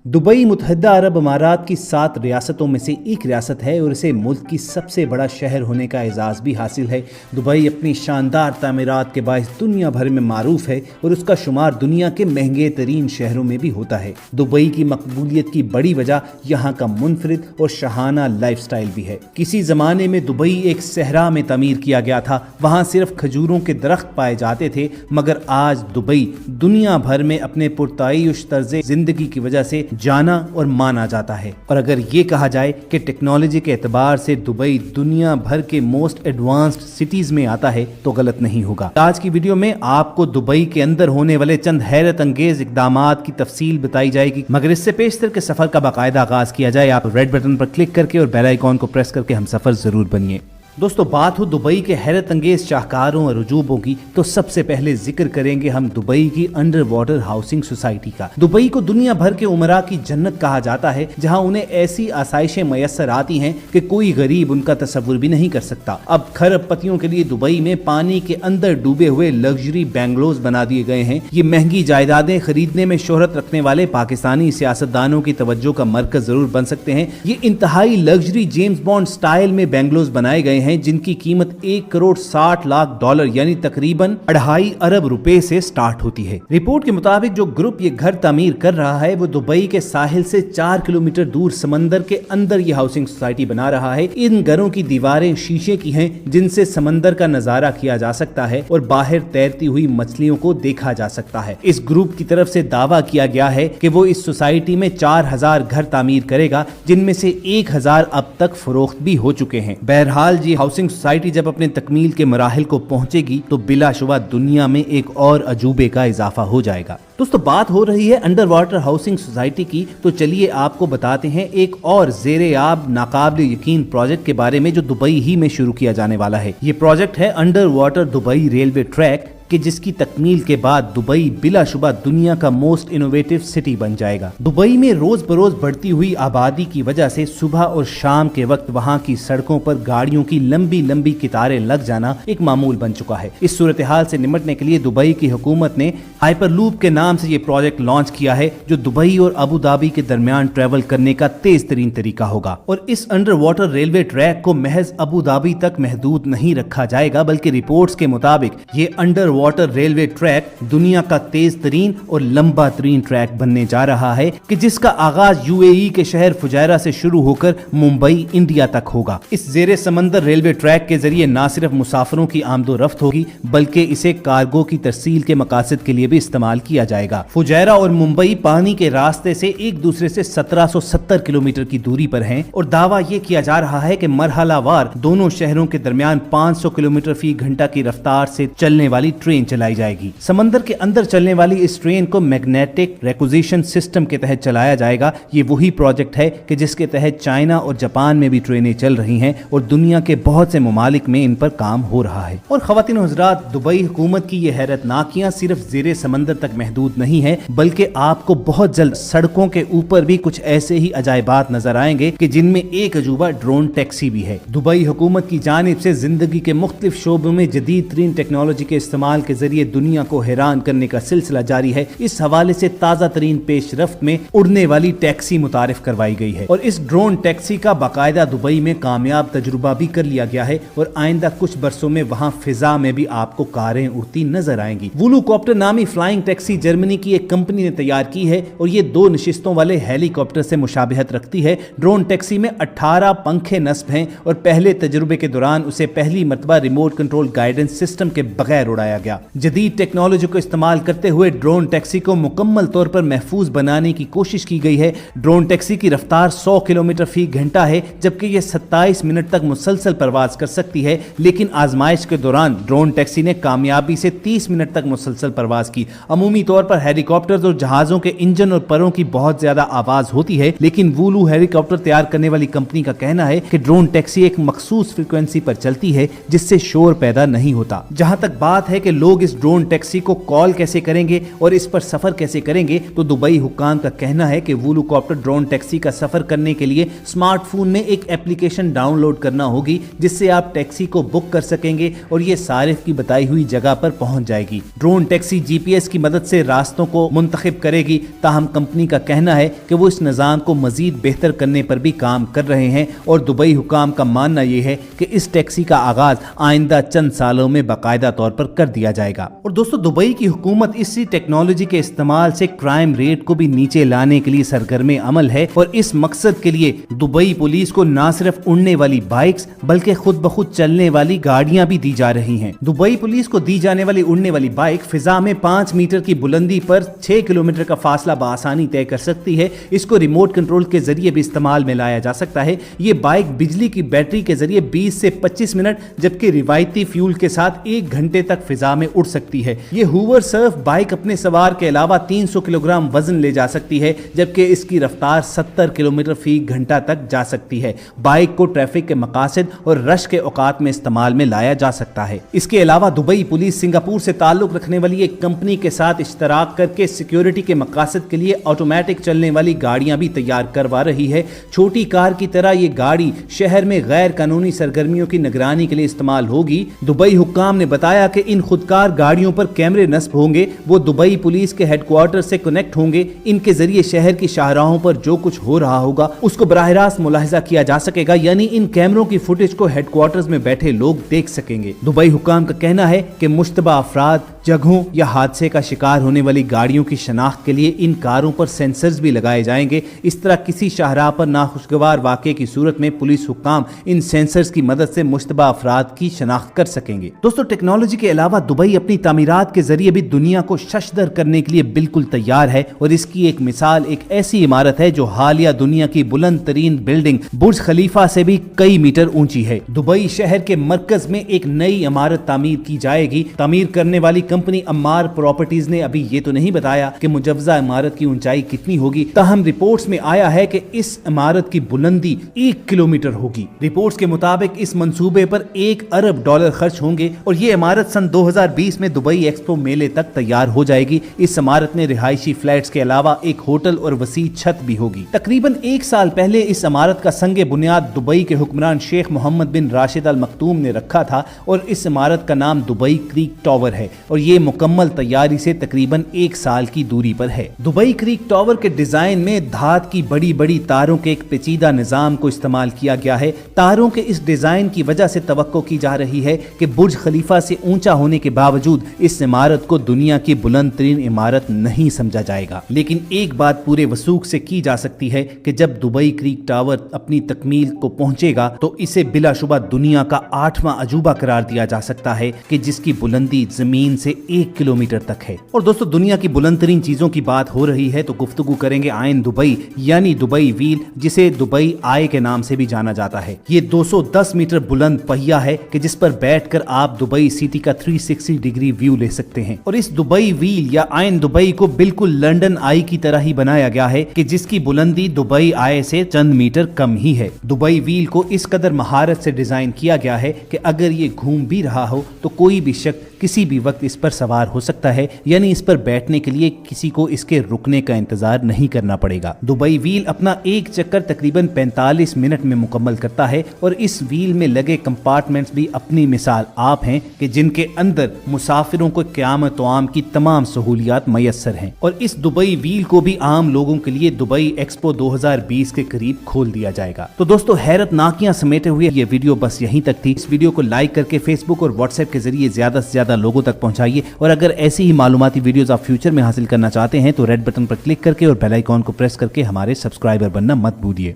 Dubai मुत्तहिदा अरब अमारात की 7 रियासतों में से एक रियासत है और इसे मुल्क की सबसे बड़ा शहर होने का एजाज़ भी हासिल है। दुबई अपनी शानदार तामीरात के बायस दुनिया भर में मारूफ है और उसका शुमार दुनिया के महंगे तरीन शहरों में भी होता है। दुबई की मकबूलियत की बड़ी वजह यहाँ का मुनफरिद और शाहाना लाइफ स्टाइल भी है। किसी ज़माने में दुबई एक सहरा में तमीर किया गया था, वहाँ सिर्फ खजूरों के दरख्त पाए जाते थे, मगर आज दुबई दुनिया भर में अपने पुरतायुश तर्ज़ ज़िंदगी की वजह से जाना और माना जाता है। और अगर ये कहा जाए कि टेक्नोलॉजी के एतबार से दुबई दुनिया भर के मोस्ट एडवांस्ड सिटीज में आता है तो गलत नहीं होगा। आज की वीडियो में आपको दुबई के अंदर होने वाले चंद हैरत अंगेज इकदामात की तफसील बताई जाएगी, मगर इससे पेशतर के सफर का बाकायदा आगाज किया जाए, आप रेड बटन पर क्लिक करके और बेल आइकॉन को प्रेस करके हम सफर जरूर बनिए। दोस्तों, बात हो दुबई के हैरत अंगेज शाहकारों और अजूबों की तो सबसे पहले जिक्र करेंगे हम दुबई की अंडर वाटर हाउसिंग सोसाइटी का। दुबई को दुनिया भर के उमरा की जन्नत कहा जाता है, जहां उन्हें ऐसी आसाइशें मयसर आती हैं कि कोई गरीब उनका तसव्वुर भी नहीं कर सकता। अब खरबपतियों के लिए दुबई में पानी के अंदर डूबे हुए लग्जरी बैंगलोज बना दिए गए हैं। ये महंगी जायदादें खरीदने में शोहरत रखने वाले पाकिस्तानी सियासतदानों की तवज्जो का मरकज जरूर बन सकते हैं। ये इंतहाई लग्जरी जेम्स बॉन्ड स्टाइल में बैंगलोज बनाए गए हैं, जिनकी कीमत $1,60,00,000 यानी तकरीबन 2.5 अरब रुपए से स्टार्ट होती है। रिपोर्ट के मुताबिक जो ग्रुप ये घर तामीर कर रहा है वो दुबई के साहिल से 4 किलोमीटर दूर समंदर के अंदर ये हाउसिंग सोसाइटी बना रहा है। इन घरों की दीवारें शीशे की हैं, जिनसे समंदर का नजारा किया जा सकता है और बाहर तैरती हुई मछलियों को देखा जा सकता है। इस ग्रुप की तरफ से दावा किया गया है कि वो इस सोसाइटी में 4000 घर तामीर करेगा, जिनमें से 1000 अब तक फरोख्त भी हो चुके हैं। बहरहाल जी हाउसिंग सोसाइटी जब अपने तकमील के मराहिल को पहुंचेगी तो बिलाशुबा दुनिया में एक और अजूबे का इजाफा हो जाएगा। दोस्तों, बात हो रही है अंडर वाटर हाउसिंग सोसाइटी की, तो चलिए आपको बताते हैं एक और ज़ेरे आब नाकाबिल यकीन प्रोजेक्ट के बारे में जो दुबई ही में शुरू किया जाने वाला है। ये प्रोजेक्ट है under water Dubai railway track कि जिसकी तकमील के बाद दुबई बिलाशुबा दुनिया का मोस्ट इनोवेटिव सिटी बन जाएगा। दुबई में रोज बरोज बढ़ती हुई आबादी की वजह से सुबह और शाम के वक्त वहां की सड़कों पर गाड़ियों की लंबी लंबी कितारें लग जाना एक मामूल बन चुका है। इस सूरत हाल से निपटने के लिए दुबई की हुकूमत ने हाइपरलूप के नाम से ये प्रोजेक्ट लॉन्च किया है, जो दुबई और अबू धाबी के दरमियान ट्रेवल करने का तेज तरीन तरीका होगा। और इस अंडर वाटर रेलवे ट्रैक को महज अबू धाबी तक महदूद नहीं रखा जाएगा, बल्कि रिपोर्ट्स के मुताबिक ये अंडर वाटर रेलवे ट्रैक दुनिया का तेज तरीन और लंबा तरीन ट्रैक बनने जा रहा है, कि जिसका आगाज यूएई के शहर फुजैरा से शुरू होकर मुंबई इंडिया तक होगा। इस जेरे समंदर रेलवे ट्रैक के जरिए न सिर्फ मुसाफिरों की आमदोरफ्त होगी, बल्कि इसे कार्गो की तरसील के मकासद के लिए भी इस्तेमाल किया जाएगा। फुजैरा और मुंबई पानी के रास्ते से एक दूसरे से 1770 किलोमीटर की दूरी पर हैं और दावा यह किया जा रहा है कि मरहलावार दोनों शहरों के दरमियान 500 किलोमीटर फी घंटा की रफ्तार से चलने वाली ट्रेन चलाई जाएगी। समंदर के अंदर चलने वाली इस ट्रेन को मैग्नेटिक रिक्विजिशन सिस्टम के तहत चलाया जाएगा। ये वही प्रोजेक्ट है कि जिसके तहत चाइना और जापान में भी ट्रेनें चल रही हैं और दुनिया के बहुत से ममालिक में इन पर काम हो रहा है। और खवातीन और हज़रात, दुबई हुकूमत की ये हैरतनाकियां सिर्फ ज़ेरे समंदर तक महदूद नहीं है, बल्कि आपको बहुत जल्द सड़कों के ऊपर भी कुछ ऐसे ही अजायबात नजर आएंगे कि जिनमें एक अजूबा ड्रोन टैक्सी भी है। दुबई हुकूमत की जानिब से जिंदगी के मुख्तलिफ शोबों में जदीद तरीन टेक्नोलॉजी के इस्तेमाल के जरिए दुनिया को हैरान करने का सिलसिला जारी है। इस हवाले से ताजा तरीन पेशरफ्त में उड़ने वाली टैक्सी मुतारिफ करवाई गई है और इस ड्रोन टैक्सी का बाकायदा दुबई में कामयाब तजुर्बा भी कर लिया गया है और आइंदा कुछ बरसों में वहां फिजा में भी आपको कारें उड़ती नजर आएंगी। वुलूकॉप्टर नामी फ्लाइंग टैक्सी जर्मनी की एक कंपनी ने तैयार की है और ये 2 नशिस्तों वाले हेलीकॉप्टर से मुशाबिहत रखती है। ड्रोन टैक्सी में 18 पंखे नस्ब हैं और पहले तजुर्बे के दौरान उसे पहली मरतबा रिमोट कंट्रोल गाइडेंस सिस्टम के बगैर उड़ाया गया। जदीद टेक्नोलॉजी को इस्तेमाल करते हुए ड्रोन टैक्सी को मुकम्मल तौर पर महफूज बनाने की कोशिश की गई है। ड्रोन टैक्सी की रफ्तार 100 किलोमीटर फी घंटा है, जबकि यह 27 मिनट तक मुसलसल परवाज कर सकती है। लेकिन आजमाइश के दौरान ड्रोन टैक्सी ने कामयाबी से 30 मिनट तक मुसलसल परवाज की। अमूमी तौर पर हेलीकॉप्टर्स और जहाजों के इंजन और परों की बहुत ज्यादा आवाज होती है, लेकिन वुलू हेलीकॉप्टर तैयार करने वाली कंपनी का कहना है कि ड्रोन टैक्सी एक मखसूस फ्रीक्वेंसी पर चलती है जिससे शोर पैदा नहीं होता। जहां तक बात है कि कि लोग इस ड्रोन टैक्सी को कॉल कैसे करेंगे और इस पर सफर कैसे करेंगे, तो दुबई हुक्काम का कहना है कि वोलूकॉप्टर ड्रोन टैक्सी का सफर करने के लिए स्मार्टफोन में एक एप्लीकेशन डाउनलोड करना होगी, जिससे आप टैक्सी को बुक कर सकेंगे और ये सारिफ की बताई हुई जगह पर पहुंच जाएगी। ड्रोन टैक्सी जीपीएस की मदद से रास्तों को मुंतखब करेगी। ताहम कंपनी का कहना है कि वो इस निज़ाम को मजीद बेहतर करने पर भी काम कर रहे हैं और दुबई हुक्काम का मानना यह है कि इस टैक्सी का आगाज आइंदा चंद सालों में बाकायदा तौर पर कर दिया जाएगा। और दोस्तों, दुबई की हुकूमत इसी टेक्नोलॉजी के इस्तेमाल से क्राइम रेट को भी नीचे लाने के लिए सरगर्म अमल है और इस मकसद के लिए दुबई पुलिस को न सिर्फ उड़ने वाली बाइक्स बल्कि खुद ब खुद चलने वाली गाड़ियां भी दी जा रही हैं। दुबई पुलिस को दी जाने वाली उड़ने वाली बाइक फिजा में 5 मीटर की बुलंदी पर 6 किलोमीटर का फासला बआसानी तय कर सकती है। इसको रिमोट कंट्रोल के जरिए भी इस्तेमाल में लाया जा सकता है। ये बाइक बिजली की बैटरी के जरिए 20 से 25 मिनट जबकि रिवायती फ्यूल के साथ 1 घंटे तक फिजा में उड़ सकती है। ये हूवर सर्फ बाइक अपने सवार के अलावा 300 किलोग्राम वजन ले जा सकती है, जबकि इसकी रफ्तार 70 किलोमीटर फी घंटा तक जा सकती है। बाइक को ट्रैफिक के मकासद और रश के औकात में इस्तेमाल में लाया जा सकता है। इसके अलावा दुबई पुलिस सिंगापुर से ताल्लुक रखने वाली एक कंपनी के साथ इश्तराक करके सिक्योरिटी के मकासद के लिए ऑटोमेटिक चलने वाली गाड़ियां भी तैयार करवा रही है। छोटी कार की तरह ये गाड़ी शहर में गैर कानूनी सरगर्मियों की निगरानी के लिए इस्तेमाल होगी। दुबई हुक्काम ने बताया कि इन खुदकार गाड़ियों पर कैमरे नस्ब होंगे, वो दुबई पुलिस के हेडक्वार्टर से कनेक्ट होंगे। इनके जरिए शहर की शाहराहों पर जो कुछ हो रहा होगा उसको बराह रास्त मुलाहिजा किया जा सकेगा, यानी इन कैमरों की फुटेज को हेडक्वार्टर्स में बैठे लोग देख सकेंगे। दुबई हुक्काम का कहना है कि मुश्तबा अफराद, जगहों या हादसे का शिकार होने वाली गाड़ियों की शनाख्त के लिए इन कारों पर सेंसर्स भी लगाए जाएंगे। इस तरह किसी शाहराह पर नाखुशगवार वाक़े की सूरत में पुलिस हुक्काम इन सेंसर्स की मदद से मुश्तबा अफराद की शनाख्त कर सकेंगे। दोस्तों, टेक्नोलॉजी के अलावा दुबई अपनी तामीरात के जरिए भी दुनिया को शशदर करने के लिए बिल्कुल तैयार है और इसकी एक मिसाल एक ऐसी इमारत है जो हालिया दुनिया की बुलंद तरीन बिल्डिंग बुर्ज खलीफा से भी कई मीटर ऊंची है। दुबई शहर के मरकज में एक नई इमारत तामीर की जाएगी। तामीर करने वाली कंपनी अम्मार प्रॉपर्टीज ने अभी ये तो नहीं बताया कि मुजव्वजा इमारत की ऊंचाई कितनी होगी, ताहम रिपोर्ट्स में आया है कि इस इमारत की बुलंदी 1 किलोमीटर होगी। रिपोर्ट्स के मुताबिक इस मंसूबे पर $1 अरब खर्च होंगे और ये इमारत सन 2020 में दुबई एक्सपो मेले तक तैयार हो जाएगी। इस इमारत में रिहायशी फ्लैट्स के अलावा एक होटल और वसी छत भी होगी। तकरीबन 1 साल पहले इस इमारत का संगे बुनियाद दुबई के हुक्मरान शेख मोहम्मद बिन राशिद अल मखतूम ने रखा था और इस इमारत का नाम दुबई क्रीक टावर है और ये मुकम्मल तैयारी से तकरीबन 1 साल की दूरी पर है। दुबई क्रीक टावर के डिजाइन में धात की बड़ी बड़ी तारों के एक पेचीदा निजाम को इस्तेमाल किया गया है। तारों के इस डिजाइन की वजह से तवक्को की जा रही है कि बुर्ज खलीफा से ऊंचा होने के बावजूद इस इमारत को दुनिया की बुलंद तरीन इमारत नहीं समझा जाएगा। लेकिन एक बात पूरे वसूख से की जा सकती है कि जब दुबई क्रीक टावर अपनी तकमील को पहुंचेगा तो इसे बिलाशुबा दुनिया का 8वां अजूबा करार दिया जा सकता है कि जिसकी बुलंदी जमीन से 1 किलोमीटर तक है। और दोस्तों, दुनिया की बुलंद तरीन चीजों की बात हो रही है तो गुफ्तगू करेंगे आयन दुबई यानी दुबई व्हील, जिसे दुबई आय के नाम से भी जाना जाता है। ये 210 मीटर बुलंद पहिया है कि जिस पर बैठकर आप दुबई सिटी का 360 डिग्री व्यू ले सकते हैं। और इस दुबई व्हील या आयन दुबई को बिल्कुल लंदन आई की तरह ही बनाया गया है कि जिसकी बुलंदी दुबई आय से चंद मीटर कम ही है। दुबई व्हील को इस कदर महारत से डिजाइन किया गया है कि अगर ये घूम भी रहा हो तो कोई भी शख्स किसी भी वक्त इस पर सवार हो सकता है, यानी इस पर बैठने के लिए किसी को इसके रुकने का इंतजार नहीं करना पड़ेगा। दुबई व्हील अपना एक चक्कर तकरीबन 45 मिनट में मुकम्मल करता है और इस व्हील में लगे कंपार्टमेंट्स भी अपनी मिसाल आप हैं कि जिनके अंदर मुसाफिरों को क़यामत तमाम की तमाम सहूलियात मयसर हैं। और इस दुबई व्हील को भी आम लोगों के लिए दुबई एक्सपो 2020 के करीब खोल दिया जाएगा। तो दोस्तों, हैरत नाकियां समेटे हुए ये वीडियो बस यहीं तक थी। इस वीडियो को लाइक करके फेसबुक और व्हाट्सएप के जरिए ज्यादा से ज्यादा लोगों तक पहुंचाइए और अगर ऐसी ही मालूमाती वीडियोस आप फ्यूचर में हासिल करना चाहते हैं तो रेड बटन पर क्लिक करके और बेल आइकॉन को प्रेस करके हमारे सब्सक्राइबर बनना मत भूलिए।